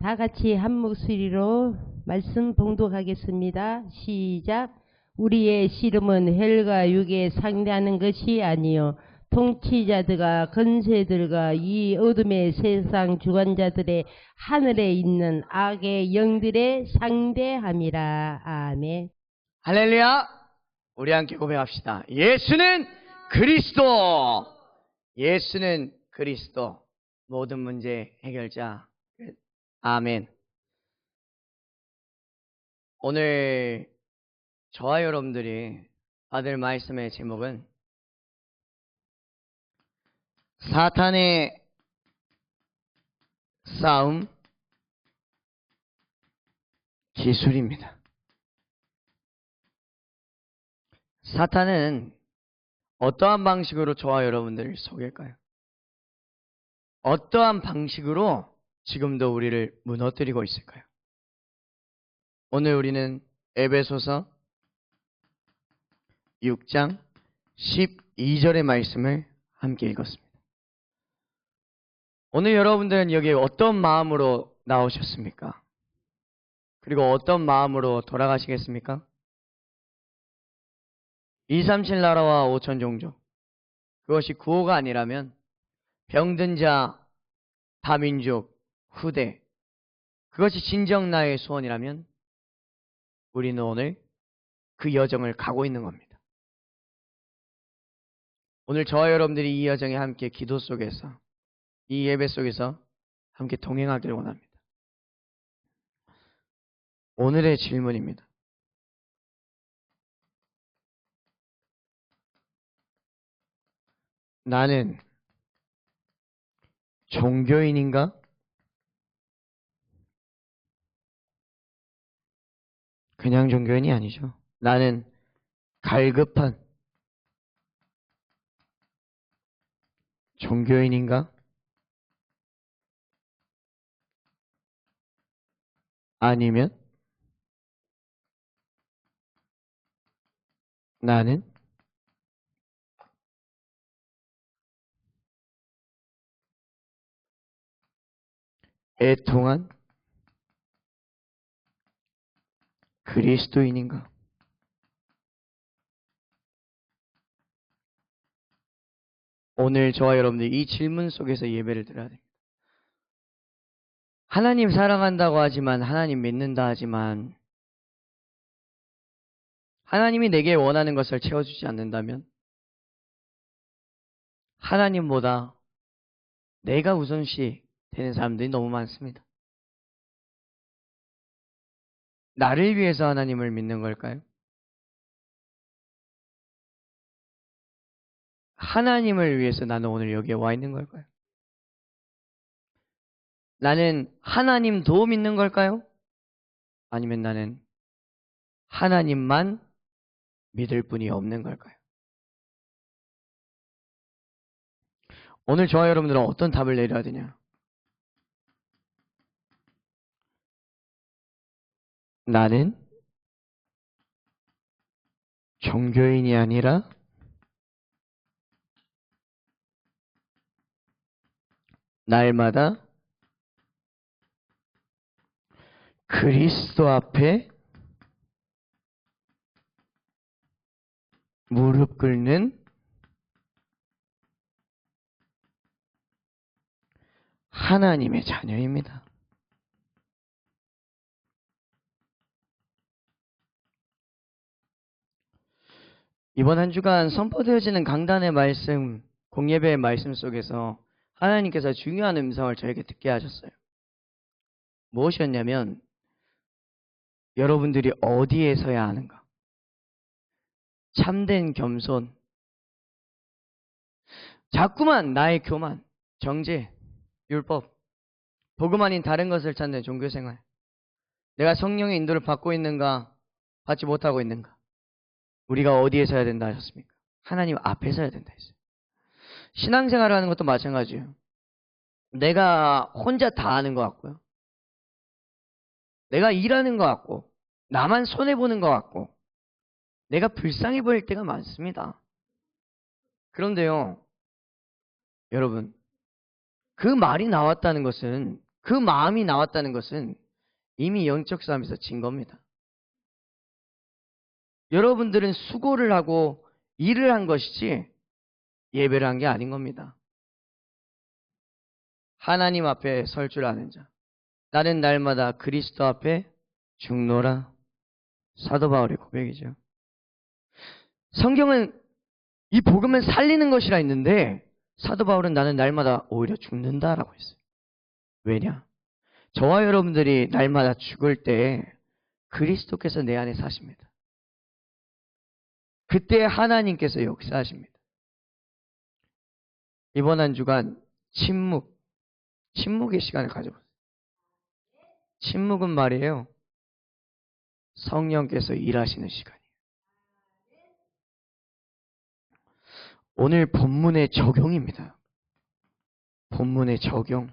다 같이 한 목소리로 말씀 봉독하겠습니다. 시작. 우리의 씨름은 혈과 육에 상대하는 것이 아니요 통치자들과 권세들과 이 어둠의 세상 주관자들의 하늘에 있는 악의 영들의 상대함이라. 아멘. 할렐루야! 우리 함께 고백합시다. 예수는 그리스도! 예수는 그리스도. 모든 문제 해결자. 아멘. 오늘 저와 여러분들이 받을 말씀의 제목은 사탄의 싸움 기술입니다. 사탄은 어떠한 방식으로 저와 여러분들을 속일까요? 어떠한 방식으로 지금도 우리를 무너뜨리고 있을까요? 오늘 우리는 에베소서 6장 12절의 말씀을 함께 읽었습니다. 오늘 여러분들은 여기에 어떤 마음으로 나오셨습니까? 그리고 어떤 마음으로 돌아가시겠습니까? 237 나라와 5천 종족, 그것이 구호가 아니라면 병든 자, 다민족, 후대, 그것이 진정 나의 소원이라면 우리는 오늘 그 여정을 가고 있는 겁니다. 오늘 저와 여러분들이 이 여정에 함께 기도 속에서, 이 예배 속에서 함께 동행하기를 원합니다. 오늘의 질문입니다. 나는 종교인인가? 그냥 종교인이 아니죠. 나는 갈급한 종교인인가? 아니면 나는 애통한 그리스도인인가? 오늘 저와 여러분들이 이 질문 속에서 예배를 드려야 됩니다. 하나님 사랑한다고 하지만, 하나님 믿는다 하지만, 하나님이 내게 원하는 것을 채워주지 않는다면 하나님보다 내가 우선시 되는 사람들이 너무 많습니다. 나를 위해서 하나님을 믿는 걸까요? 하나님을 위해서 나는 오늘 여기에 와 있는 걸까요? 나는 하나님도 믿는 걸까요? 아니면 나는 하나님만 믿을 뿐이 없는 걸까요? 오늘 저와 여러분들은 어떤 답을 내려야 되냐? 나는 종교인이 아니라 날마다 그리스도 앞에 무릎 꿇는 하나님의 자녀입니다. 이번 한 주간 선포되어지는 강단의 말씀, 공예배의 말씀 속에서 하나님께서 중요한 음성을 저에게 듣게 하셨어요. 무엇이었냐면, 여러분들이 어디에 서야 하는가? 참된 겸손, 자꾸만 나의 교만, 정죄, 율법, 복음 아닌 다른 것을 찾는 종교생활, 내가 성령의 인도를 받고 있는가, 받지 못하고 있는가? 우리가 어디에 서야 된다 하셨습니까? 하나님 앞에 서야 된다 했어요. 신앙생활을 하는 것도 마찬가지예요. 내가 혼자 다 하는 것 같고요, 내가 일하는 것 같고, 나만 손해보는 것 같고, 내가 불쌍해 보일 때가 많습니다. 그런데요, 여러분, 그 말이 나왔다는 것은 그 마음이 나왔다는 것은 이미 영적 싸움에서 진 겁니다. 여러분들은 수고를 하고 일을 한 것이지 예배를 한 게 아닌 겁니다. 하나님 앞에 설 줄 아는 자. 나는 날마다 그리스도 앞에 죽노라. 사도 바울의 고백이죠. 성경은 이 복음을 살리는 것이라 했는데 사도 바울은 나는 날마다 오히려 죽는다라고 했어요. 왜냐? 저와 여러분들이 날마다 죽을 때 그리스도께서 내 안에 사십니다. 그때 하나님께서 역사하십니다. 이번 한 주간 침묵의 시간을 가져보세요. 침묵은 말이에요. 성령께서 일하시는 시간이에요. 오늘 본문의 적용입니다. 본문의 적용.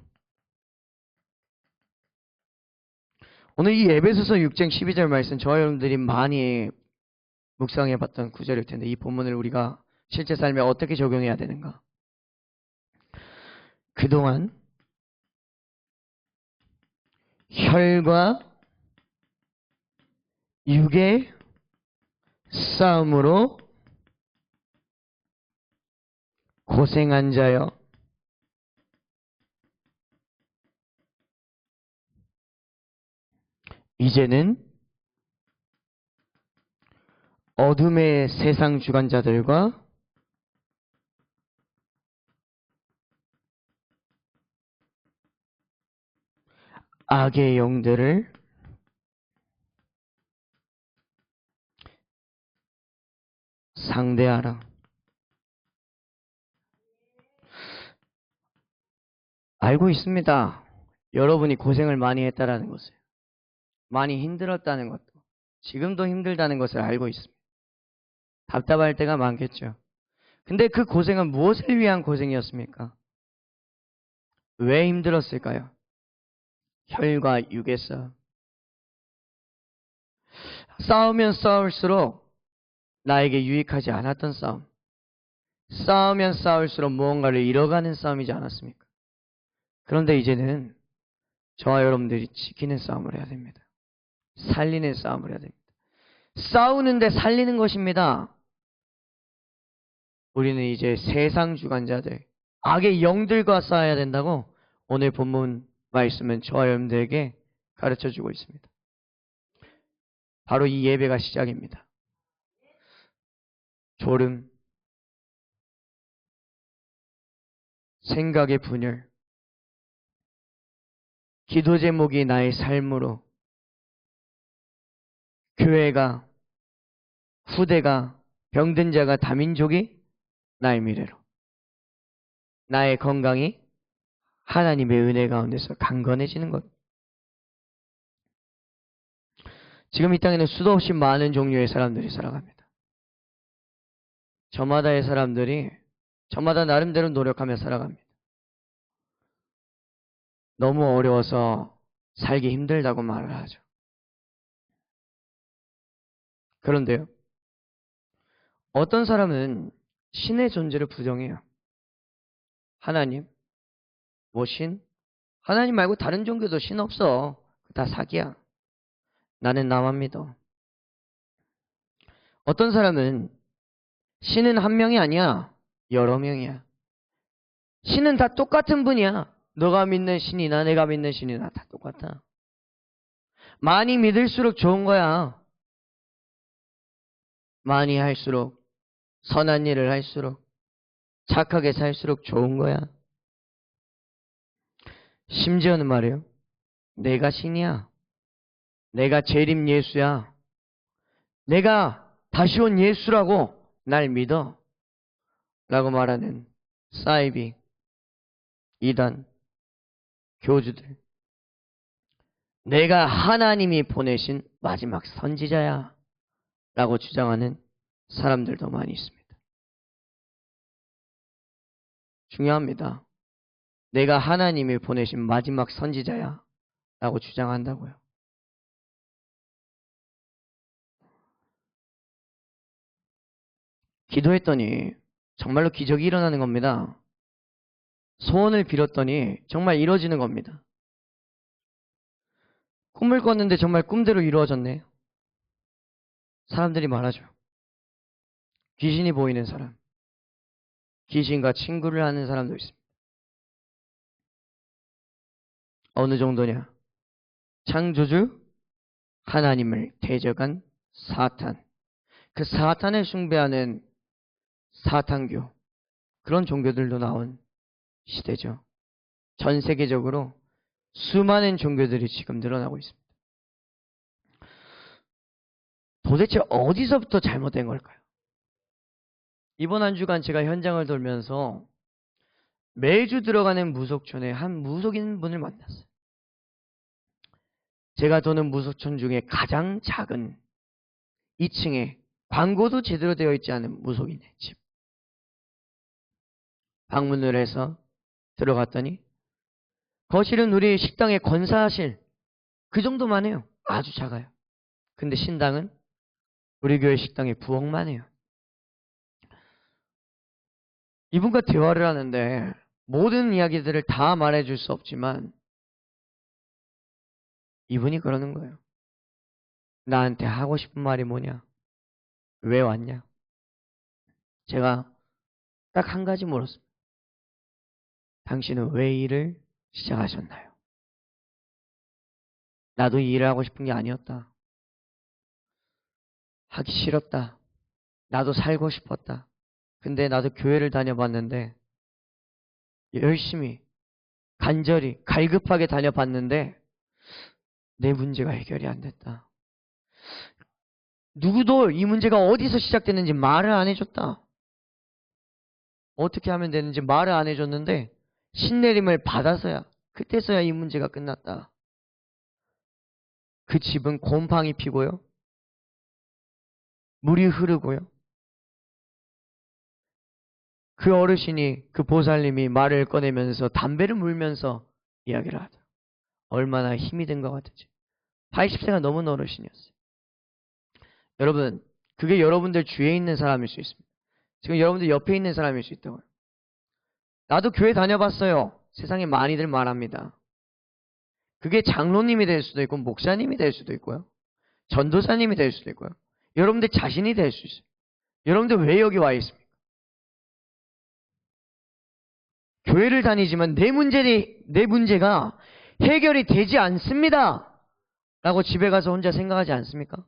오늘 이 에베소서 6장 12절 말씀 저와 여러분들이 많이 묵상해 봤던 구절일 텐데 이 본문을 우리가 실제 삶에 어떻게 적용해야 되는가? 그동안 혈과 육의 싸움으로 고생한 자여 이제는 어둠의 세상 주관자들과 악의 영들을 상대하라. 알고 있습니다. 여러분이 고생을 많이 했다라는 것을. 많이 힘들었다는 것도. 지금도 힘들다는 것을 알고 있습니다. 답답할 때가 많겠죠. 근데 그 고생은 무엇을 위한 고생이었습니까? 왜 힘들었을까요? 혈과 육의 싸움. 싸우면 싸울수록 나에게 유익하지 않았던 싸움. 싸우면 싸울수록 무언가를 잃어가는 싸움이지 않았습니까? 그런데 이제는 저와 여러분들이 지키는 싸움을 해야 됩니다. 살리는 싸움을 해야 됩니다. 싸우는데 살리는 것입니다. 우리는 이제 세상 주관자들, 악의 영들과 싸워야 된다고 오늘 본문 말씀은 저와 여러분들에게 가르쳐주고 있습니다. 바로 이 예배가 시작입니다. 졸음, 생각의 분열, 기도 제목이 나의 삶으로 교회가, 후대가, 병든 자가 다민족이 나의 미래로 나의 건강이 하나님의 은혜 가운데서 강건해지는 것. 지금 이 땅에는 수도 없이 많은 종류의 사람들이 살아갑니다. 저마다의 사람들이 저마다 나름대로 노력하며 살아갑니다. 너무 어려워서 살기 힘들다고 말을 하죠. 그런데요, 어떤 사람은 신의 존재를 부정해요. 하나님, 뭐 신? 하나님 말고 다른 종교도 신 없어. 다 사기야. 나는 나만 믿어. 어떤 사람은 신은 한 명이 아니야. 여러 명이야. 신은 다 똑같은 분이야. 너가 믿는 신이나 내가 믿는 신이나 다 똑같아. 많이 믿을수록 좋은 거야. 많이 할수록, 선한 일을 할수록, 착하게 살수록 좋은 거야. 심지어는 말이에요. 내가 신이야. 내가 재림 예수야. 내가 다시 온 예수라고 날 믿어. 라고 말하는 사이비, 이단, 교주들. 내가 하나님이 보내신 마지막 선지자야. 라고 주장하는 사람들도 많이 있습니다. 중요합니다. 내가 하나님이 보내신 마지막 선지자야. 라고 주장한다고요. 기도했더니 정말로 기적이 일어나는 겁니다. 소원을 빌었더니 정말 이루어지는 겁니다. 꿈을 꿨는데 정말 꿈대로 이루어졌네. 사람들이 말하죠. 귀신이 보이는 사람, 귀신과 친구를 하는 사람도 있습니다. 어느 정도냐? 창조주 하나님을 대적한 사탄, 그 사탄을 숭배하는 사탄교, 그런 종교들도 나온 시대죠. 전 세계적으로 수많은 종교들이 지금 늘어나고 있습니다. 도대체 어디서부터 잘못된 걸까요? 이번 한 주간 제가 현장을 돌면서 매주 들어가는 무속촌에 한 무속인 분을 만났어요. 제가 도는 무속촌 중에 가장 작은 2층에 광고도 제대로 되어 있지 않은 무속인의 집. 방문을 해서 들어갔더니 거실은 우리 식당의 권사실 그 정도만 해요. 아주 작아요. 근데 신당은 우리 교회 식당의 부엌만 해요. 이분과 대화를 하는데 모든 이야기들을 다 말해줄 수 없지만 이분이 그러는 거예요. 나한테 하고 싶은 말이 뭐냐? 왜 왔냐? 제가 딱 한 가지 물었습니다. 당신은 왜 일을 시작하셨나요? 나도 이 일을 하고 싶은 게 아니었다. 하기 싫었다. 나도 살고 싶었다. 근데 나도 교회를 다녀봤는데 열심히 간절히 갈급하게 다녀봤는데 내 문제가 해결이 안 됐다. 누구도 이 문제가 어디서 시작됐는지 말을 안 해줬다. 어떻게 하면 되는지 말을 안 해줬는데 신내림을 받아서야 그때서야 이 문제가 끝났다. 그 집은 곰팡이 피고요. 물이 흐르고요. 그 어르신이 그 보살님이 말을 꺼내면서 담배를 물면서 이야기를 하다. 얼마나 힘이 든 것 같은지. 80세가 넘은 어르신이었어요. 여러분, 그게 여러분들 주위에 있는 사람일 수 있습니다. 지금 여러분들 옆에 있는 사람일 수 있다고요. 나도 교회 다녀봤어요. 세상에 많이들 말합니다. 그게 장로님이 될 수도 있고 목사님이 될 수도 있고요. 전도사님이 될 수도 있고요. 여러분들 자신이 될 수 있어요. 여러분들 왜 여기 와 있습니까? 교회를 다니지만 내 문제가 해결이 되지 않습니다. 라고 집에 가서 혼자 생각하지 않습니까?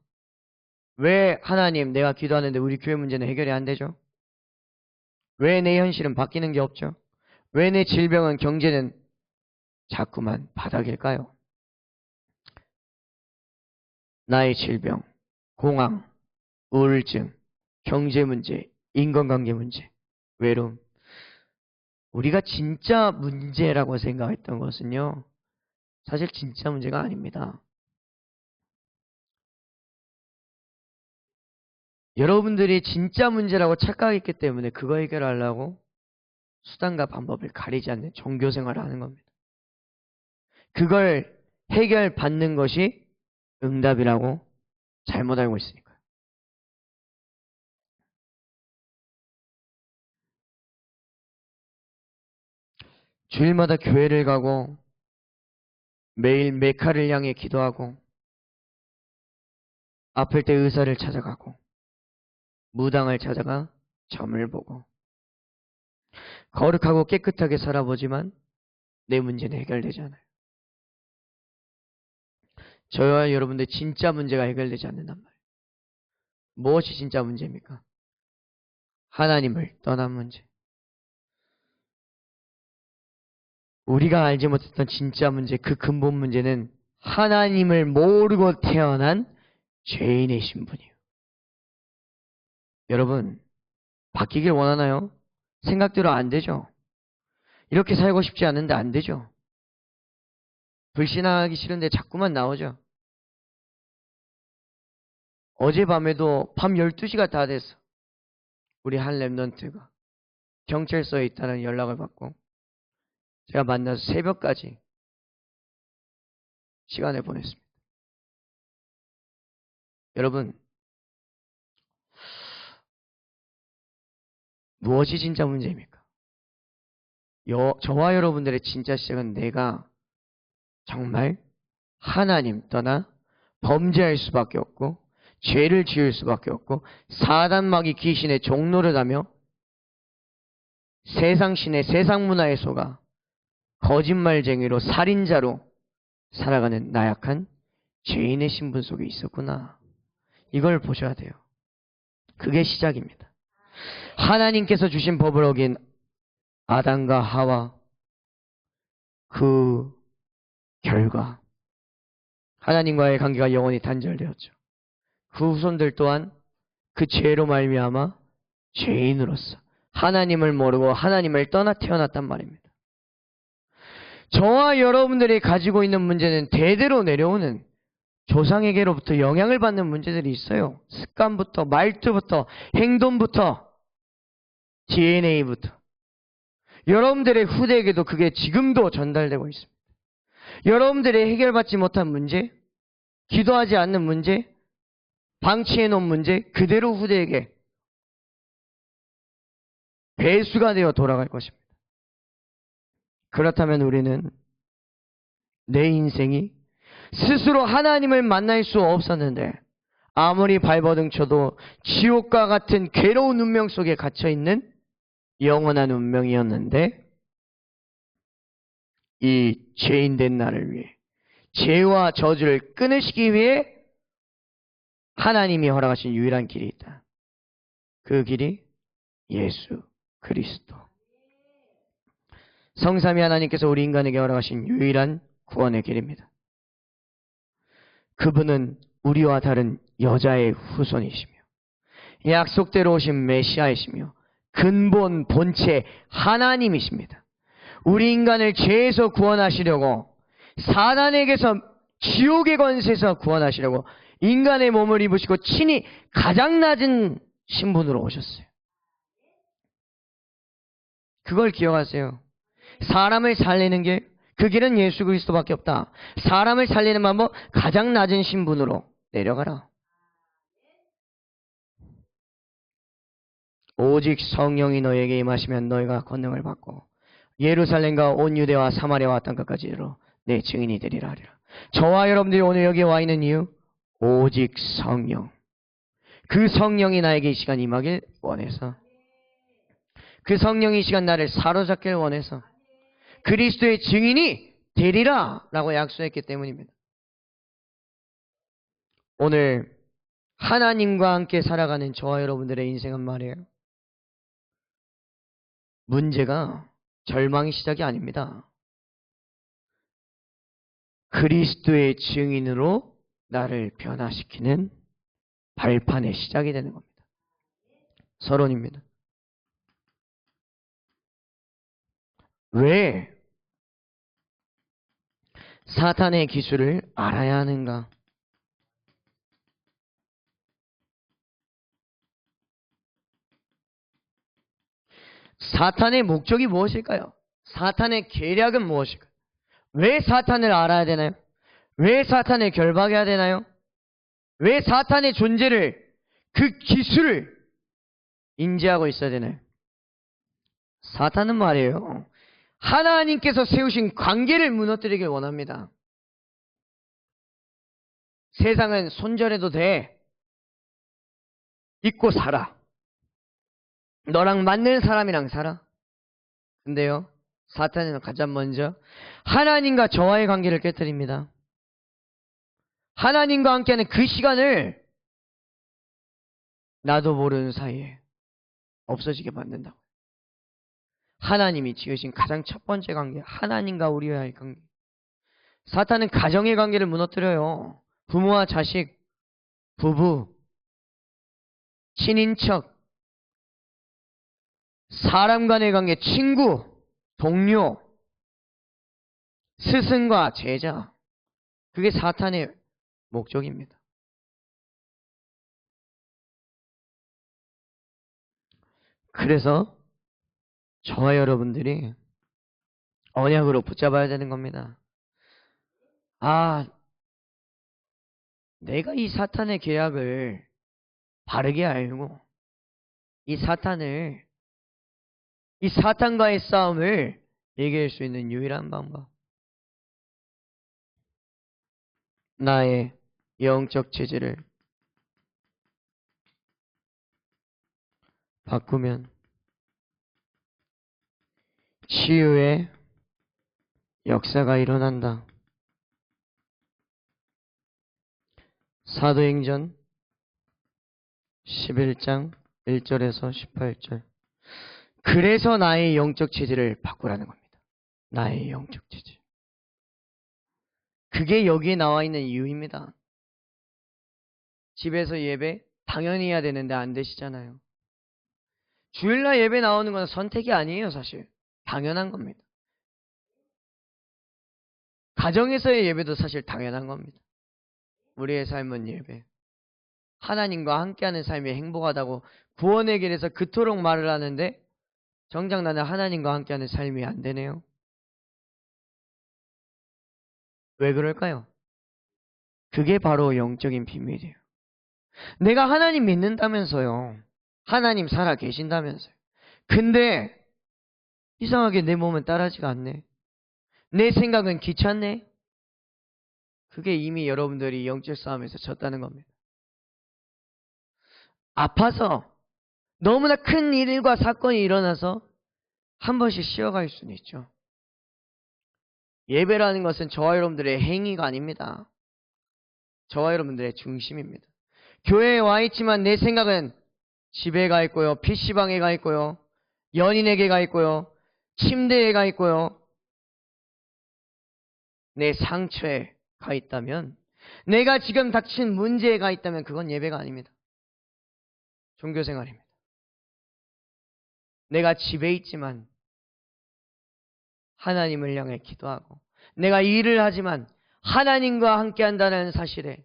왜 하나님 내가 기도하는데 우리 교회 문제는 해결이 안 되죠? 왜 내 현실은 바뀌는 게 없죠? 왜 내 질병은 경제는 자꾸만 바닥일까요? 나의 질병, 공황, 우울증, 경제 문제, 인간관계 문제, 외로움. 우리가 진짜 문제라고 생각했던 것은요, 사실 진짜 문제가 아닙니다. 여러분들이 진짜 문제라고 착각했기 때문에 그거 해결하려고 수단과 방법을 가리지 않는 종교 생활을 하는 겁니다. 그걸 해결받는 것이 응답이라고 잘못 알고 있으니까요. 주일마다 교회를 가고 매일 메카를 향해 기도하고 아플 때 의사를 찾아가고 무당을 찾아가 점을 보고 거룩하고 깨끗하게 살아보지만 내 문제는 해결되지 않아요. 저와 여러분들 진짜 문제가 해결되지 않는단 말이에요. 무엇이 진짜 문제입니까? 하나님을 떠난 문제. 우리가 알지 못했던 진짜 문제, 그 근본 문제는 하나님을 모르고 태어난 죄인의 신분이에요. 여러분, 바뀌길 원하나요? 생각대로 안 되죠. 이렇게 살고 싶지 않은데 안 되죠. 불신하기 싫은데 자꾸만 나오죠. 어젯밤에도 밤 12시가 다 됐어. 우리 한 랩런트가 경찰서에 있다는 연락을 받고 제가 만나서 새벽까지 시간을 보냈습니다. 여러분, 무엇이 진짜 문제입니까? 저와 여러분들의 진짜 시작은 내가 정말 하나님 떠나 범죄할 수밖에 없고 죄를 지을 수밖에 없고 사단마귀 귀신의 종노를 하며 세상 신의 세상 문화에 속아 거짓말쟁이로 살인자로 살아가는 나약한 죄인의 신분 속에 있었구나. 이걸 보셔야 돼요. 그게 시작입니다. 하나님께서 주신 법을 어긴 아담과 하와, 그 결과 하나님과의 관계가 영원히 단절되었죠. 그 후손들 또한 그 죄로 말미암아 죄인으로서 하나님을 모르고 하나님을 떠나 태어났단 말입니다. 저와 여러분들이 가지고 있는 문제는 대대로 내려오는 조상에게로부터 영향을 받는 문제들이 있어요. 습관부터 말투부터 행동부터 DNA부터 여러분들의 후대에게도 그게 지금도 전달되고 있습니다. 여러분들의 해결받지 못한 문제, 기도하지 않는 문제, 방치해 놓은 문제 그대로 후대에게 배수가 되어 돌아갈 것입니다. 그렇다면 우리는 내 인생이 스스로 하나님을 만날 수 없었는데 아무리 발버둥 쳐도 지옥과 같은 괴로운 운명 속에 갇혀있는 영원한 운명이었는데 이 죄인된 나를 위해 죄와 저주를 끊으시기 위해 하나님이 허락하신 유일한 길이 있다. 그 길이 예수 그리스도. 성삼위 하나님께서 우리 인간에게 허락하신 유일한 구원의 길입니다. 그분은 우리와 다른 여자의 후손이시며 약속대로 오신 메시아이시며 근본 본체 하나님이십니다. 우리 인간을 죄에서 구원하시려고 사단에게서 지옥의 권세에서 구원하시려고 인간의 몸을 입으시고 친히 가장 낮은 신분으로 오셨어요. 그걸 기억하세요. 사람을 살리는 길, 그 길은 예수 그리스도밖에 없다. 사람을 살리는 방법, 가장 낮은 신분으로 내려가라. 오직 성령이 너에게 임하시면 너희가 권능을 받고 예루살렘과 온 유대와 사마리아와 땅 끝까지로 내 증인이 되리라 하리라. 저와 여러분들이 오늘 여기에 와 있는 이유, 오직 성령. 그 성령이 나에게 이 시간 임하길 원해서, 그 성령이 이 시간 나를 사로잡길 원해서 그리스도의 증인이 되리라 라고 약속했기 때문입니다. 오늘 하나님과 함께 살아가는 저와 여러분들의 인생은 말이에요, 문제가 절망의 시작이 아닙니다. 그리스도의 증인으로 나를 변화시키는 발판의 시작이 되는 겁니다. 서론입니다. 왜 사탄의 기술을 알아야 하는가? 사탄의 목적이 무엇일까요? 사탄의 계략은 무엇일까요? 왜 사탄을 알아야 되나요? 왜 사탄을 결박해야 되나요? 왜 사탄의 존재를, 그 기술을 인지하고 있어야 되나요? 사탄은 말이에요, 하나님께서 세우신 관계를 무너뜨리길 원합니다. 세상은 손절해도 돼. 잊고 살아. 너랑 맞는 사람이랑 살아. 근데요, 사탄은 가장 먼저 하나님과 저와의 관계를 깨뜨립니다. 하나님과 함께하는 그 시간을 나도 모르는 사이에 없어지게 만든다고. 하나님이 지으신 가장 첫 번째 관계, 하나님과 우리와의 관계. 사탄은 가정의 관계를 무너뜨려요. 부모와 자식, 부부, 친인척, 사람 간의 관계, 친구, 동료, 스승과 제자. 그게 사탄의 목적입니다. 그래서 저와 여러분들이 언약으로 붙잡아야 되는 겁니다. 아, 내가 이 사탄의 계약을 바르게 알고 이 사탄과의 싸움을 이길 수 있는 유일한 방법, 나의 영적 체질을 바꾸면 치유의 역사가 일어난다. 사도행전 11장 1절에서 18절. 그래서 나의 영적 체질을 바꾸라는 겁니다. 나의 영적 체질. 그게 여기에 나와 있는 이유입니다. 집에서 예배 당연히 해야 되는데 안 되시잖아요. 주일날 예배 나오는 건 선택이 아니에요, 사실. 당연한 겁니다. 가정에서의 예배도 사실 당연한 겁니다. 우리의 삶은 예배. 하나님과 함께하는 삶이 행복하다고 구원의 길에서 그토록 말을 하는데 정작 나는 하나님과 함께하는 삶이 안 되네요. 왜 그럴까요? 그게 바로 영적인 비밀이에요. 내가 하나님 믿는다면서요. 하나님 살아 계신다면서요. 근데 이상하게 내 몸은 따라지가 않네. 내 생각은 귀찮네. 그게 이미 여러분들이 영적 싸움에서 졌다는 겁니다. 아파서 너무나 큰 일과 사건이 일어나서 한 번씩 쉬어갈 수는 있죠. 예배라는 것은 저와 여러분들의 행위가 아닙니다. 저와 여러분들의 중심입니다. 교회에 와 있지만 내 생각은 집에 가 있고요. PC방에 가 있고요. 연인에게 가 있고요. 침대에 가 있고요. 내 상처에 가 있다면, 내가 지금 닥친 문제에 가 있다면 그건 예배가 아닙니다. 종교생활입니다. 내가 집에 있지만 하나님을 향해 기도하고, 내가 일을 하지만 하나님과 함께 한다는 사실에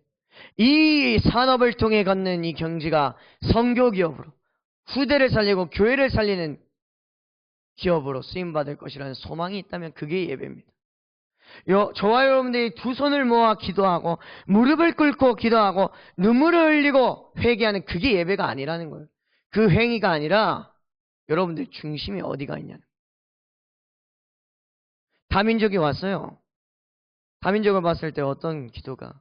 이 산업을 통해 걷는 이 경지가 성교기업으로 후대를 살리고 교회를 살리는 기업으로 쓰임받을 것이라는 소망이 있다면 그게 예배입니다. 저와 여러분들이 두 손을 모아 기도하고 무릎을 꿇고 기도하고 눈물을 흘리고 회개하는 그게 예배가 아니라는 거예요. 그 행위가 아니라 여러분들 중심이 어디가 있냐는 거예요. 다민족이 왔어요. 다민족을 봤을 때 어떤 기도가?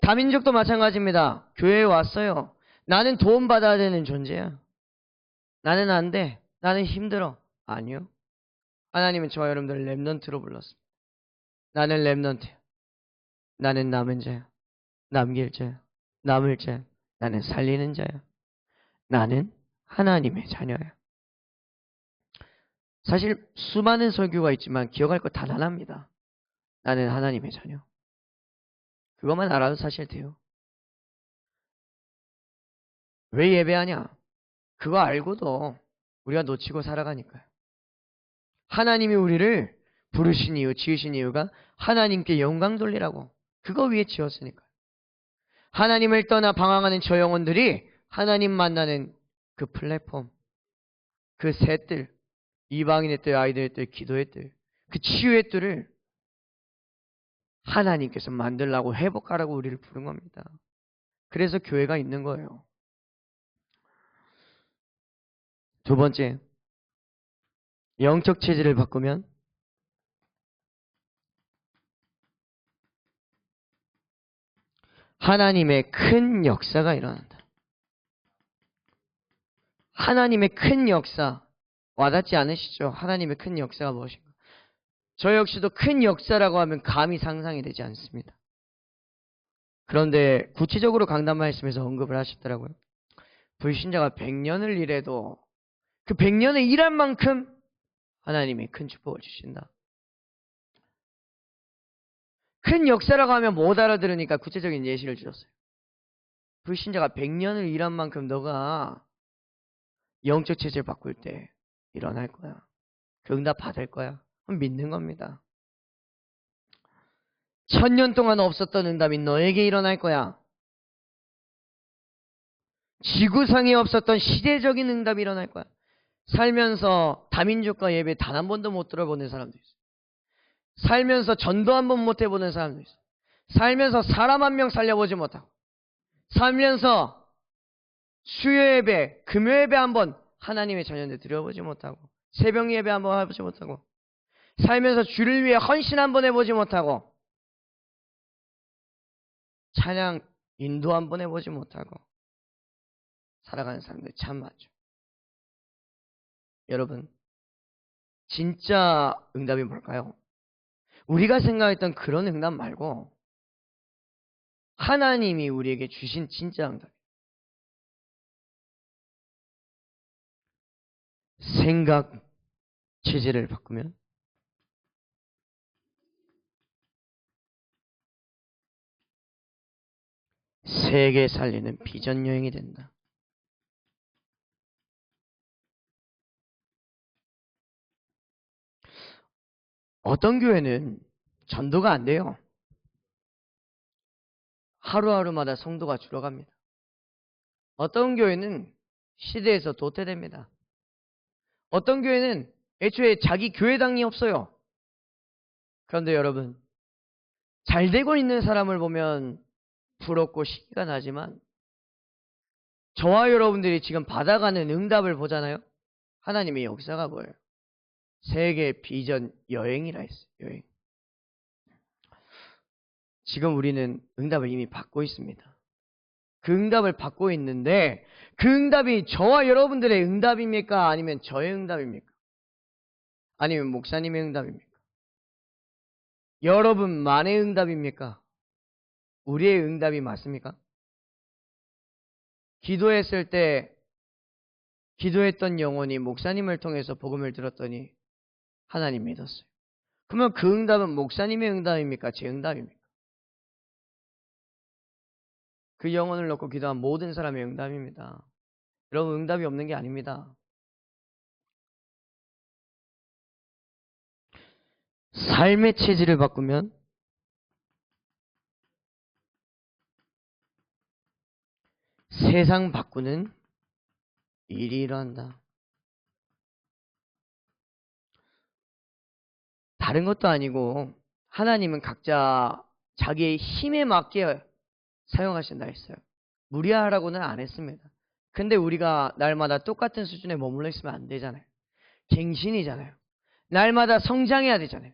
다민족도 마찬가지입니다. 교회에 왔어요. 나는 도움받아야 되는 존재야. 나는 안 돼. 나는 힘들어. 아니요. 하나님은 저와 여러분들을 렘넌트로 불렀습니다. 나는 렘넌트야. 나는 남은 자야. 남길 자야. 남을 자야. 나는 살리는 자야. 나는 하나님의 자녀야. 사실 수많은 설교가 있지만 기억할 거 단 하나입니다. 나는 하나님의 자녀. 그것만 알아도 사실 돼요. 왜 예배하냐? 그거 알고도 우리가 놓치고 살아가니까요. 하나님이 우리를 부르신 이유, 지으신 이유가 하나님께 영광 돌리라고. 그거 위해 지었으니까요. 하나님을 떠나 방황하는 저 영혼들이 하나님 만나는 그 플랫폼, 그 새뜰, 이방인의 뜰, 아이들의 뜰, 기도의 뜰, 그 치유의 뜰을 하나님께서 만들라고 회복하라고 우리를 부른 겁니다. 그래서 교회가 있는 거예요. 두 번째, 영적 체질을 바꾸면 하나님의 큰 역사가 일어난다. 하나님의 큰 역사, 와닿지 않으시죠? 하나님의 큰 역사가 무엇인가? 저 역시도 큰 역사라고 하면 감히 상상이 되지 않습니다. 그런데 구체적으로 강단 말씀에서 언급을 하시더라고요. 불신자가 100년을 일해도 그 100년을 일한 만큼 하나님이 큰 축복을 주신다. 큰 역사라고 하면 못 알아들으니까 구체적인 예시를 주셨어요. 불신자가 100년을 일한 만큼 너가 영적 체질 바꿀 때 일어날 거야. 그 응답 받을 거야. 믿는 겁니다. 1000년 동안 없었던 응답이 너에게 일어날 거야. 지구상에 없었던 시대적인 응답이 일어날 거야. 살면서 다민족과 예배 단 한 번도 못 들어보는 사람도 있어요. 살면서 전도 한 번 못 해보는 사람도 있어요. 살면서 사람 한 명 살려보지 못하고, 살면서 수요 예배, 금요 예배 한 번 하나님의 자녀들 드려보지 못하고, 새벽 예배 한 번 해보지 못하고, 살면서 주를 위해 헌신 한 번 해보지 못하고, 찬양 인도 한 번 해보지 못하고 살아가는 사람들 참 많죠. 여러분, 진짜 응답이 뭘까요? 우리가 생각했던 그런 응답 말고 하나님이 우리에게 주신 진짜 응답. 생각 체제를 바꾸면 세계 살리는 비전 여행이 된다. 어떤 교회는 전도가 안 돼요. 하루하루마다 성도가 줄어갑니다. 어떤 교회는 시대에서 도태됩니다. 어떤 교회는 애초에 자기 교회당이 없어요. 그런데 여러분, 잘 되고 있는 사람을 보면 부럽고 시기가 나지만 저와 여러분들이 지금 받아가는 응답을 보잖아요. 하나님의 역사가 뭐예요? 세계 비전 여행이라 했어요. 여행. 지금 우리는 응답을 이미 받고 있습니다. 그 응답을 받고 있는데 그 응답이 저와 여러분들의 응답입니까? 아니면 저의 응답입니까? 아니면 목사님의 응답입니까? 여러분만의 응답입니까? 우리의 응답이 맞습니까? 기도했을 때 기도했던 영혼이 목사님을 통해서 복음을 들었더니 하나님 믿었어요. 그러면 그 응답은 목사님의 응답입니까? 제 응답입니까? 그 영혼을 놓고 기도한 모든 사람의 응답입니다. 여러분, 응답이 없는 게 아닙니다. 삶의 체질을 바꾸면 세상 바꾸는 일이 일어난다. 다른 것도 아니고 하나님은 각자 자기의 힘에 맞게 사용하신다 했어요. 무리하라고는 안 했습니다. 근데 우리가 날마다 똑같은 수준에 머물러 있으면 안 되잖아요. 갱신이잖아요. 날마다 성장해야 되잖아요.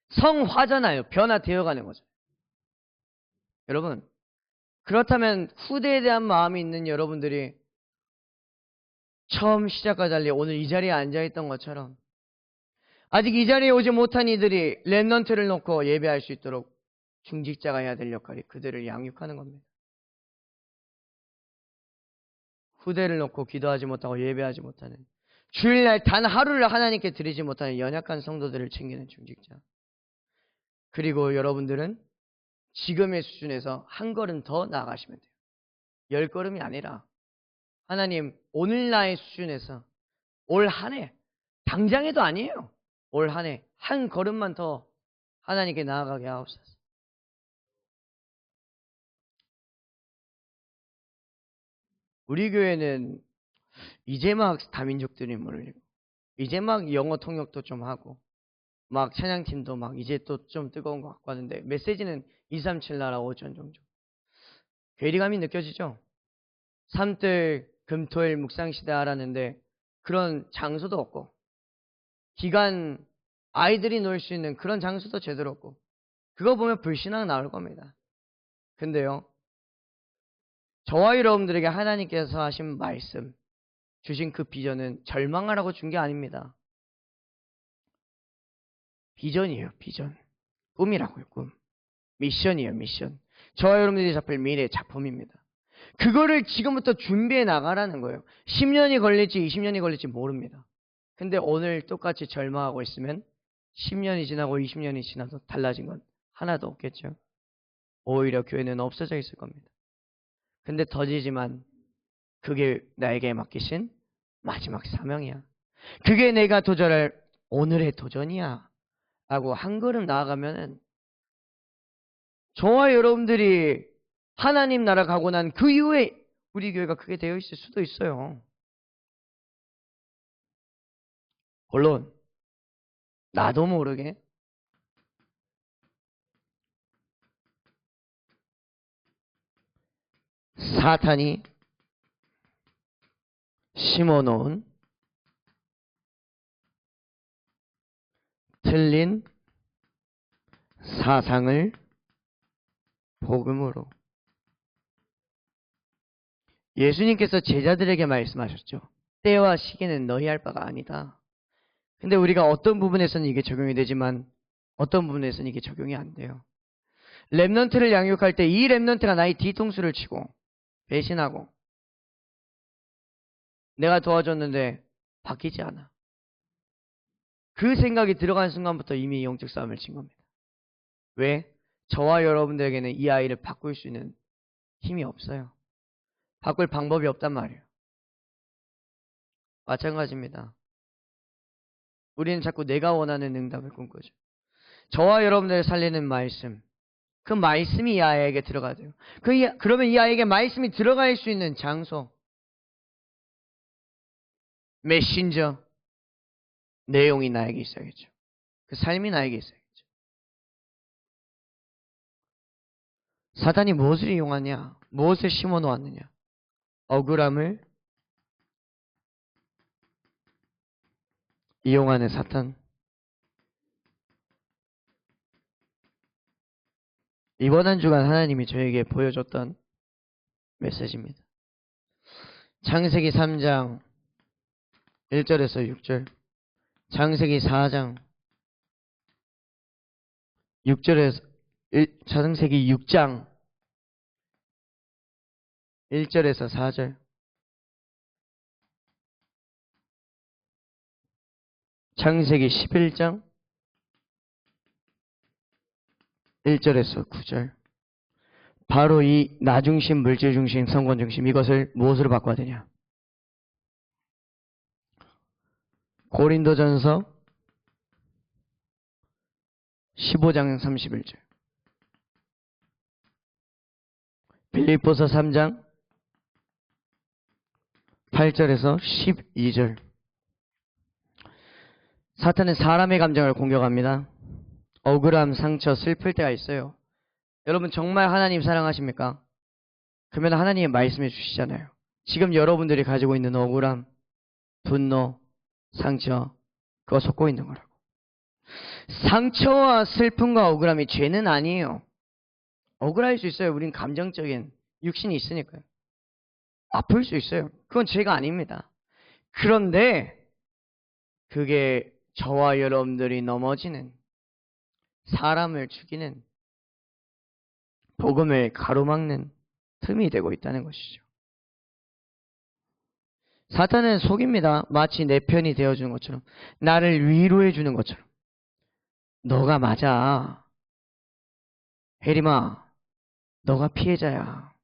성화잖아요. 변화되어가는 거죠. 여러분, 그렇다면 후대에 대한 마음이 있는 여러분들이 처음 시작과 달리 오늘 이 자리에 앉아있던 것처럼 아직 이 자리에 오지 못한 이들이 랩넌트를 놓고 예배할 수 있도록 중직자가 해야 될 역할이 그들을 양육하는 겁니다. 후대를 놓고 기도하지 못하고 예배하지 못하는, 주일날 단 하루를 하나님께 드리지 못하는 연약한 성도들을 챙기는 중직자. 그리고 여러분들은 지금의 수준에서 한 걸음 더 나아가시면 돼요. 10걸음이 아니라 하나님 오늘날의 수준에서 올 한 해, 당장에도 아니에요. 올 한 해 한 걸음만 더 하나님께 나아가게 하옵소서. 우리 교회는 이제 막 다민족들이 몰리고 이제 막 영어 통역도 좀 하고 막 찬양팀도 막 이제 또 좀 뜨거운 것 같고 하는데 메시지는 237 나라 5천 종족. 괴리감이 느껴지죠? 삼들 금토일 묵상시대 하라는데 그런 장소도 없고 기간 아이들이 놀 수 있는 그런 장소도 제대로 없고 그거 보면 불신앙 나올 겁니다. 근데요, 저와 여러분들에게 하나님께서 하신 말씀, 주신 그 비전은 절망하라고 준 게 아닙니다. 비전이에요, 비전. 꿈이라고요, 꿈. 미션이에요, 미션. 저와 여러분들이 잡힐 미래의 작품입니다. 그거를 지금부터 준비해 나가라는 거예요. 10년이 걸릴지 20년이 걸릴지 모릅니다. 근데 오늘 똑같이 절망하고 있으면 10년이 지나고 20년이 지나도 달라진 건 하나도 없겠죠. 오히려 교회는 없어져 있을 겁니다. 근데 더지지만 그게 나에게 맡기신 마지막 사명이야. 그게 내가 도전할 오늘의 도전이야. 라고 한 걸음 나아가면은 저와 여러분들이 하나님 나라 가고 난 그 이후에 우리 교회가 그게 되어 있을 수도 있어요. 물론 나도 모르게 사탄이 심어놓은 틀린 사상을 복음으로 예수님께서 제자들에게 말씀하셨죠. 때와 시기는 너희 할 바가 아니다. 근데 우리가 어떤 부분에서는 이게 적용이 되지만 어떤 부분에서는 이게 적용이 안 돼요. 렘넌트를 양육할 때 이 렘넌트가 나의 뒤통수를 치고 배신하고 내가 도와줬는데 바뀌지 않아. 그 생각이 들어간 순간부터 이미 영적 싸움을 진 겁니다. 왜? 저와 여러분들에게는 이 아이를 바꿀 수 있는 힘이 없어요. 바꿀 방법이 없단 말이에요. 마찬가지입니다. 우리는 자꾸 내가 원하는 응답을 꿈꾸죠. 저와 여러분들을 살리는 말씀, 그 말씀이 이 아이에게 들어가야 돼요. 그러면 이 아이에게 말씀이 들어갈 수 있는 장소, 메신저, 내용이 나에게 있어야겠죠. 그 삶이 나에게 있어야겠죠. 사단이 무엇을 이용하냐? 무엇을 심어 놓았느냐? 억울함을 이용하는 사탄. 이번 한 주간 하나님이 저에게 보여줬던 메시지입니다. 창세기 3장 1절에서 6절, 창세기 4장 6절에서 창세기 6장 1절에서 4절, 창세기 11장 1절에서 9절. 바로 이 나중심, 물질중심, 성권중심, 이것을 무엇으로 바꿔야 되냐? 고린도전서 15장 31절, 빌립보서 3장 8절에서 12절. 사탄은 사람의 감정을 공격합니다. 억울함, 상처, 슬플 때가 있어요. 여러분 정말 하나님 사랑하십니까? 그러면 하나님이 말씀해 주시잖아요. 지금 여러분들이 가지고 있는 억울함, 분노, 상처, 그거 섞고 있는 거라고. 상처와 슬픔과 억울함이 죄는 아니에요. 억울할 수 있어요. 우린 감정적인 육신이 있으니까요. 아플 수 있어요. 그건 죄가 아닙니다. 그런데 그게 저와 여러분들이 넘어지는, 사람을 죽이는, 복음을 가로막는 틈이 되고 있다는 것이죠. 사탄은 속입니다. 마치 내 편이 되어주는 것처럼, 나를 위로해 주는 것처럼. 너가 맞아. 혜림아, 너가 피해자야.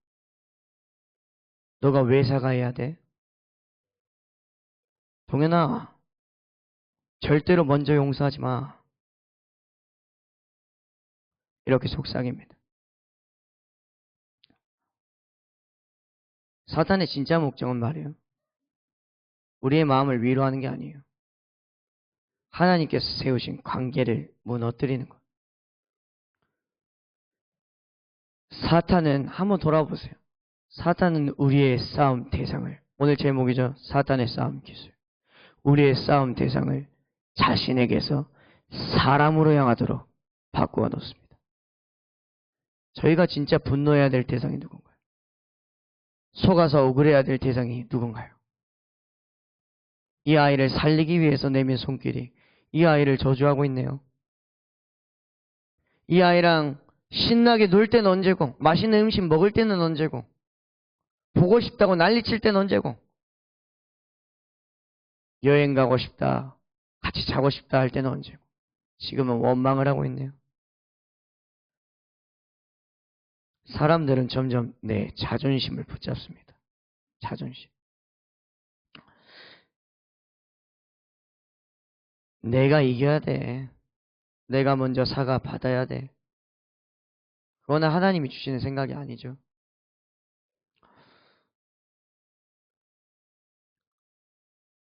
너가 왜 사과해야 돼? 동현아, 절대로 먼저 용서하지 마. 이렇게 속삭입니다. 사탄의 진짜 목적은 말이에요. 우리의 마음을 위로하는 게 아니에요. 하나님께서 세우신 관계를 무너뜨리는 것. 사탄은 한번 돌아보세요. 사탄은 우리의 싸움 대상을, 오늘 제목이죠. 사탄의 싸움 기술. 우리의 싸움 대상을 자신에게서 사람으로 향하도록 바꾸어 놓습니다. 저희가 진짜 분노해야 될 대상이 누군가요? 속아서 억울해야 될 대상이 누군가요? 이 아이를 살리기 위해서 내민 손길이 이 아이를 저주하고 있네요. 이 아이랑 신나게 놀 때는 언제고, 맛있는 음식 먹을 때는 언제고, 보고 싶다고 난리칠 때는 언제고, 여행 가고 싶다, 같이 자고 싶다 할 때는 언제고, 지금은 원망을 하고 있네요. 사람들은 점점 내 자존심을 붙잡습니다. 자존심. 내가 이겨야 돼. 내가 먼저 사과 받아야 돼. 그거는 하나님이 주시는 생각이 아니죠.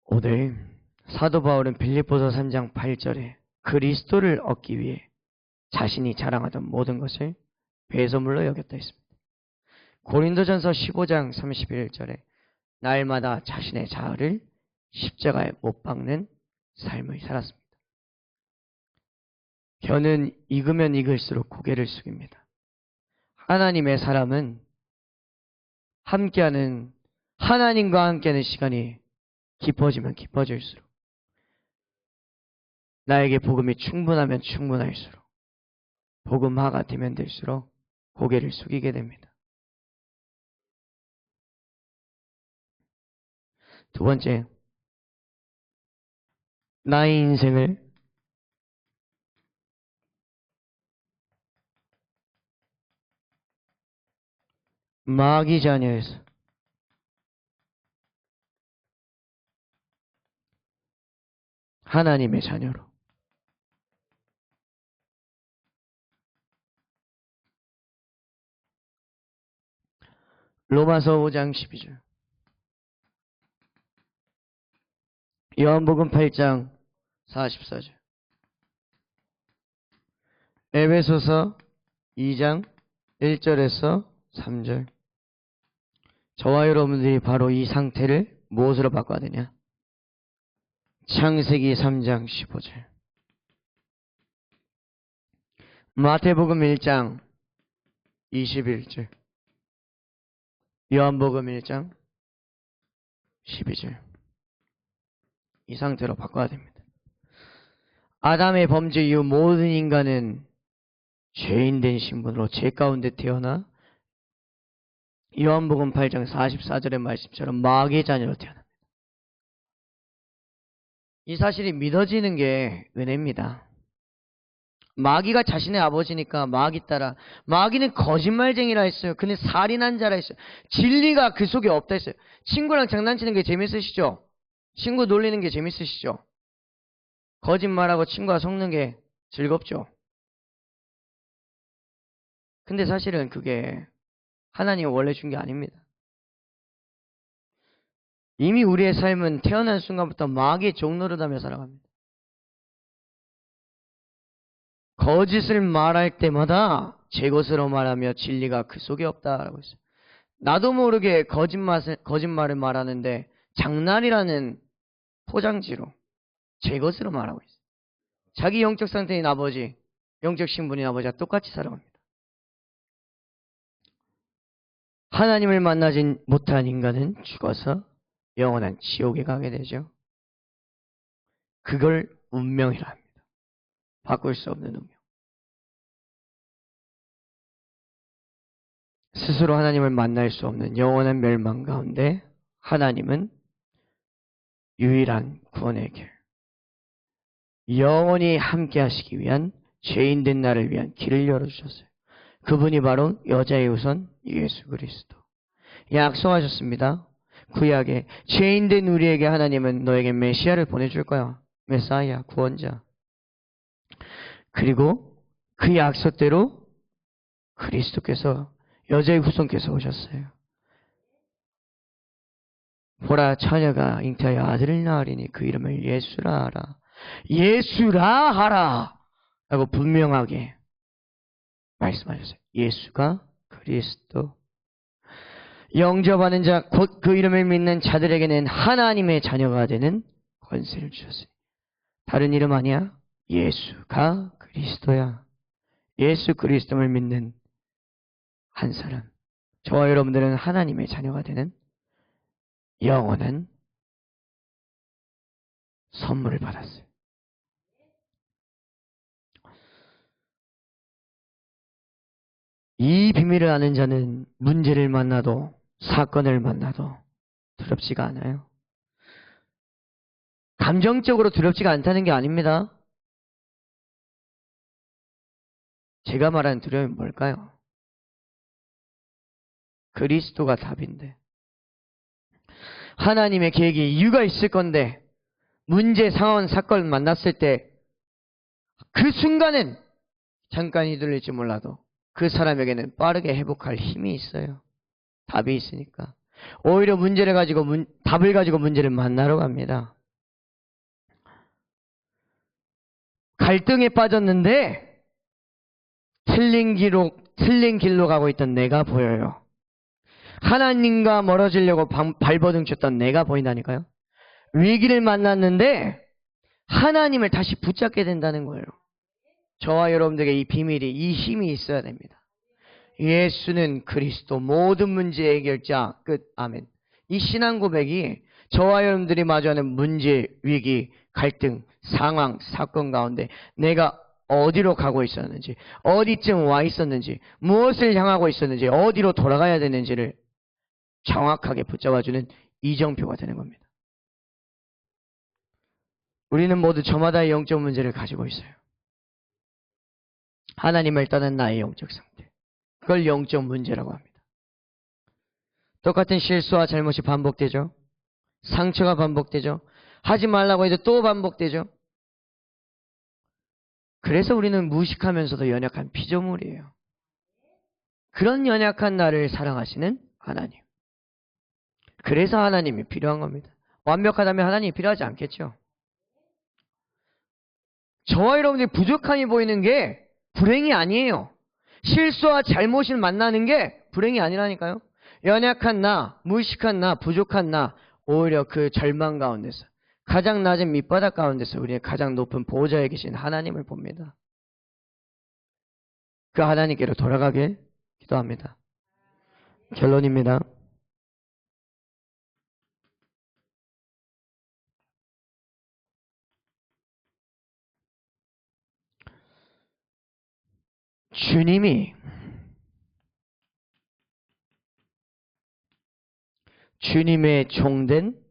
오늘 사도 바울은 빌립보서 3장 8절에 그리스도를 얻기 위해 자신이 자랑하던 모든 것을 배설물로 여겼다 했습니다. 고린도전서 15장 31절에 날마다 자신의 자아를 십자가에 못 박는 삶을 살았습니다. 벼는 익으면 익을수록 고개를 숙입니다. 하나님의 사람은 함께하는 하나님과 함께하는 시간이 깊어지면 깊어질수록, 나에게 복음이 충분하면 충분할수록, 복음화가 되면 될수록 고개를 숙이게 됩니다. 두 번째, 나의 인생을 마귀 자녀에서 하나님의 자녀로, 로마서 5장 12절, 요한복음 8장 44절, 에베소서 2장 1절에서 3절. 저와 여러분들이 바로 이 상태를 무엇으로 바꿔야 되냐? 창세기 3장 15절, 마태복음 1장 21절, 요한복음 1장 12절. 이 상태로 바꿔야 됩니다. 아담의 범죄 이후 모든 인간은 죄인된 신분으로 죄 가운데 태어나 요한복음 8장 44절의 말씀처럼 마귀의 자녀로 태어납니다. 이 사실이 믿어지는 게 은혜입니다. 마귀가 자신의 아버지니까 마귀 따라, 마귀는 거짓말쟁이라 했어요. 그는 살인한 자라 했어요. 진리가 그 속에 없다 했어요. 친구랑 장난치는 게 재밌으시죠? 친구 놀리는 게 재밌으시죠? 거짓말하고 친구가 속는 게 즐겁죠? 근데 사실은 그게 하나님이 원래 준 게 아닙니다. 이미 우리의 삶은 태어난 순간부터 마귀의 종노릇하며 살아갑니다. 거짓을 말할 때마다 제 것으로 말하며 진리가 그 속에 없다라고 했어요. 나도 모르게 거짓말을 말하는데 장난이라는 포장지로 제 것으로 말하고 있어요. 자기 영적 상태인 아버지, 영적 신분인 아버지와 똑같이 살아갑니다. 하나님을 만나지 못한 인간은 죽어서 영원한 지옥에 가게 되죠. 그걸 운명이라 합니다. 바꿀 수 없는 운명. 스스로 하나님을 만날 수 없는 영원한 멸망 가운데 하나님은 유일한 구원의 길, 영원히 함께 하시기 위한 죄인된 나를 위한 길을 열어주셨어요. 그분이 바로 여자의 우선 예수 그리스도. 약속하셨습니다. 구약에 죄인된 우리에게 하나님은 너에게 메시아를 보내줄 거야. 메사야, 구원자. 그리고 그 약속대로 그리스도께서, 여자의 후손께서 오셨어요. 보라, 처녀가 잉태하여 아들을 낳으리니 그 이름을 예수라 하라. 예수라 하라 라고 분명하게 말씀하셨어요. 예수가 그리스도. 영접하는 자, 곧 그 이름을 믿는 자들에게는 하나님의 자녀가 되는 권세를 주셨어요. 다른 이름 아니야. 예수가 그리스도야. 예수 그리스도를 믿는 한 사람, 저와 여러분들은 하나님의 자녀가 되는 영원한 선물을 받았어요. 이 비밀을 아는 자는 문제를 만나도 사건을 만나도 두렵지가 않아요. 감정적으로 두렵지가 않다는 게 아닙니다. 제가 말하는 두려움이 뭘까요? 그리스도가 답인데, 하나님의 계획에 이유가 있을 건데 문제, 상황, 사건 만났을 때 그 순간은 잠깐 휘둘릴지 몰라도 그 사람에게는 빠르게 회복할 힘이 있어요. 답이 있으니까. 오히려 문제를 가지고 답을 가지고 문제를 만나러 갑니다. 갈등에 빠졌는데 틀린 길로 가고 있던 내가 보여요. 하나님과 멀어지려고 발버둥 쳤던 내가 보인다니까요. 위기를 만났는데 하나님을 다시 붙잡게 된다는 거예요. 저와 여러분들에게 이 비밀이, 이 힘이 있어야 됩니다. 예수는 그리스도, 모든 문제의 해결자. 끝. 아멘. 이 신앙 고백이 저와 여러분들이 마주하는 문제, 위기, 갈등, 상황, 사건 가운데 내가 어디로 가고 있었는지, 어디쯤 와 있었는지, 무엇을 향하고 있었는지, 어디로 돌아가야 되는지를 정확하게 붙잡아주는 이정표가 되는 겁니다. 우리는 모두 저마다의 영적 문제를 가지고 있어요. 하나님을 떠난 나의 영적 상태. 그걸 영적 문제라고 합니다. 똑같은 실수와 잘못이 반복되죠. 상처가 반복되죠. 하지 말라고 해도 또 반복되죠. 그래서 우리는 무식하면서도 연약한 피조물이에요. 그런 연약한 나를 사랑하시는 하나님. 그래서 하나님이 필요한 겁니다. 완벽하다면 하나님이 필요하지 않겠죠. 저와 여러분들이 부족함이 보이는 게 불행이 아니에요. 실수와 잘못을 만나는 게 불행이 아니라니까요. 연약한 나, 무식한 나, 부족한 나, 오히려 그 절망 가운데서 가장 낮은 밑바닥 가운데서 우리의 가장 높은 보호자에 계신 하나님을 봅니다. 그 하나님께로 돌아가길 기도합니다. 결론입니다. 주님의 종된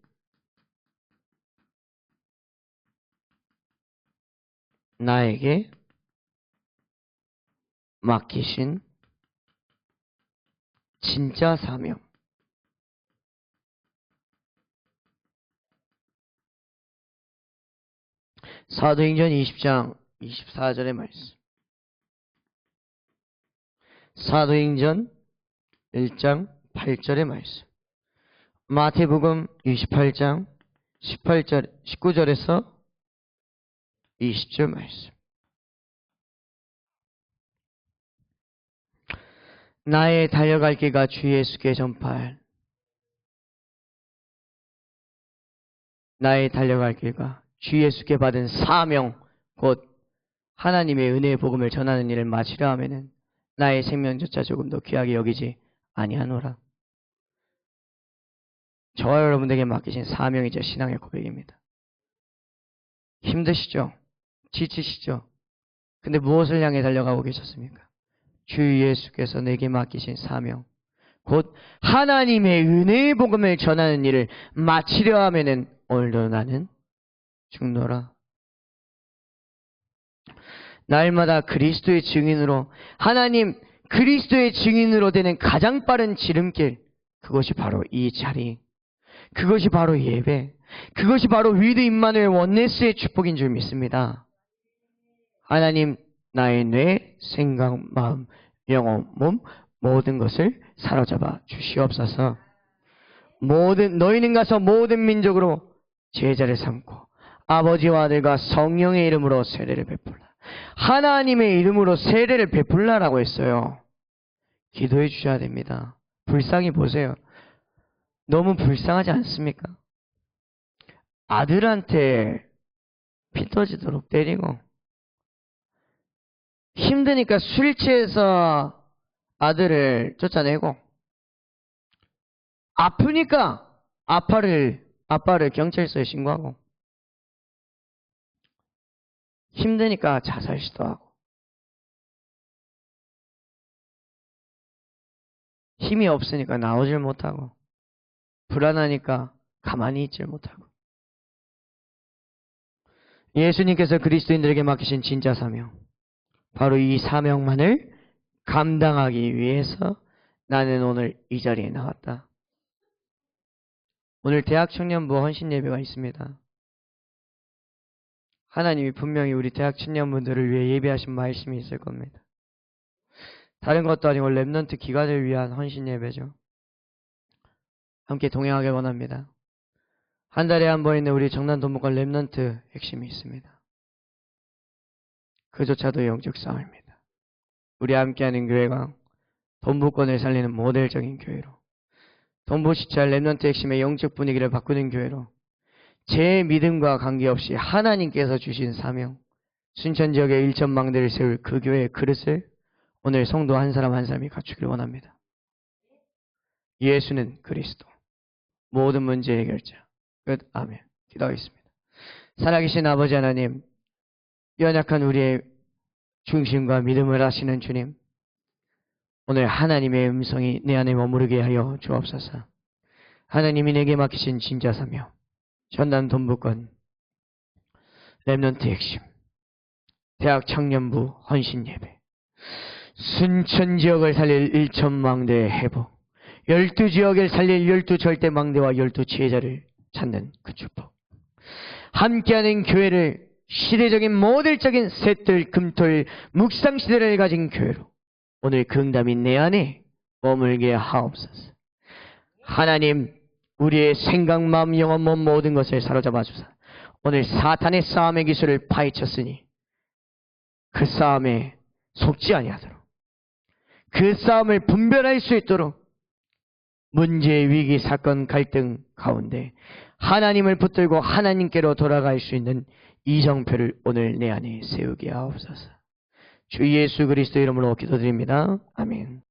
나에게 맡기신 진짜 사명. 사도행전 20장 24절의 말씀. 사도행전 1장 8절의 말씀. 마태복음 28장 19절에서 20절 말씀. 나의 달려갈 길과 주 예수께 전파할 나의 달려갈 길과 주 예수께 받은 사명 곧 하나님의 은혜의 복음을 전하는 일을 마치려 하면은 나의 생명조차 조금도 귀하게 여기지 아니하노라. 저와 여러분에게 맡기신 사명이자 신앙의 고백입니다. 힘드시죠? 지치시죠? 근데 무엇을 향해 달려가고 계셨습니까? 주 예수께서 내게 맡기신 사명 곧 하나님의 은혜의 복음을 전하는 일을 마치려 하면은 오늘도 나는 죽노라. 날마다 그리스도의 증인으로 하나님 그리스도의 증인으로 되는 가장 빠른 지름길, 그것이 바로 이 자리, 그것이 바로 예배, 그것이 바로 위드 임마누엘 원네스의 축복인 줄 믿습니다. 하나님 나의 뇌, 생각, 마음, 영혼, 몸 모든 것을 사로잡아 주시옵소서. 너희는 가서 모든 민족으로 제자를 삼고 아버지와 아들과 성령의 이름으로 세례를 베풀라. 하나님의 이름으로 세례를 베풀라라고 했어요. 기도해 주셔야 됩니다. 불쌍히 보세요. 너무 불쌍하지 않습니까? 아들한테 피 터지도록 때리고 힘드니까 술 취해서 아들을 쫓아내고 아프니까 아빠를 경찰서에 신고하고 힘드니까 자살 시도하고 힘이 없으니까 나오질 못하고 불안하니까 가만히 있질 못하고 예수님께서 그리스도인들에게 맡기신 진짜 사명 바로 이 사명만을 감당하기 위해서 나는 오늘 이 자리에 나왔다. 오늘 대학 청년부 헌신 예배가 있습니다. 하나님이 분명히 우리 대학 청년분들을 위해 예배하신 말씀이 있을 겁니다. 다른 것도 아니고 랩넌트 기간을 위한 헌신 예배죠. 함께 동행하길 원합니다. 한 달에 한 번 있는 우리 정난 동북권 랩넌트 핵심이 있습니다. 그조차도 영적 싸움입니다. 우리 함께하는 교회가 동북권을 살리는 모델적인 교회로 동부시찰 랩넌트 핵심의 영적 분위기를 바꾸는 교회로 제 믿음과 관계없이 하나님께서 주신 사명 순천 지역의 1천망대를 세울 그 교회의 그릇을 오늘 성도 한 사람 한 사람이 갖추길 원합니다. 예수는 그리스도 모든 문제 해결자. 끝. 아멘. 기도하겠습니다. 살아계신 아버지 하나님, 연약한 우리의 중심과 믿음을 아시는 주님, 오늘 하나님의 음성이 내 안에 머무르게 하여 주옵소서. 하나님이 내게 맡기신 진짜사며 전남 동북권 렘넌트 핵심 대학 청년부 헌신예배, 순천 지역을 살릴 1천망대 회복, 12지역을 살릴 12절대망대와 12지혜자를 찾는 그 축복, 함께하는 교회를 시대적인 모델적인 셋들 금토일 묵상시대를 가진 교회로 오늘 그 응답이 내 안에 머물게 하옵소서. 하나님, 우리의 생각, 마음, 영혼, 몸 모든 것을 사로잡아 주사 오늘 사탄의 싸움의 기술을 파헤쳤으니 그 싸움에 속지 아니하도록, 그 싸움을 분별할 수 있도록 문제, 위기, 사건, 갈등 가운데 하나님을 붙들고 하나님께로 돌아갈 수 있는 이정표를 오늘 내 안에 세우게 하옵소서. 주 예수 그리스도 이름으로 기도드립니다. 아멘.